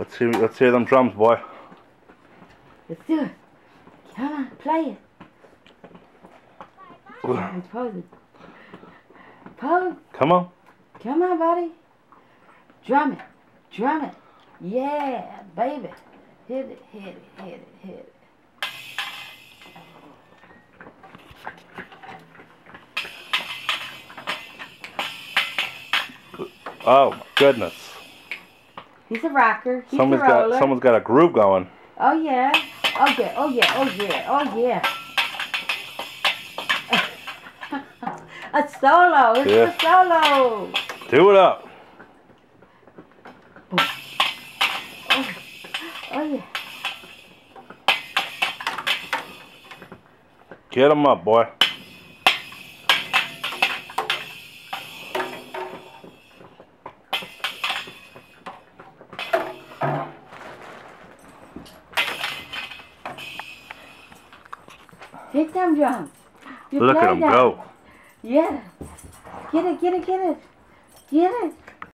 Let's hear them drums, boy. Let's do it. Come on, play it. Pose it. Pose. Come on. Come on, buddy. Drum it. Drum it. Yeah, baby. Hit it, hit it, hit it, hit it. Oh my goodness. He's a rocker. He's a roller. Someone's got a groove going. Oh yeah. Oh yeah. Oh yeah. Oh yeah. Oh yeah. A solo. It's a solo. Do it up. Oh yeah. Get him up, boy. Hit them drums. Look at him go. Yeah. Get it, get it, get it. Get it.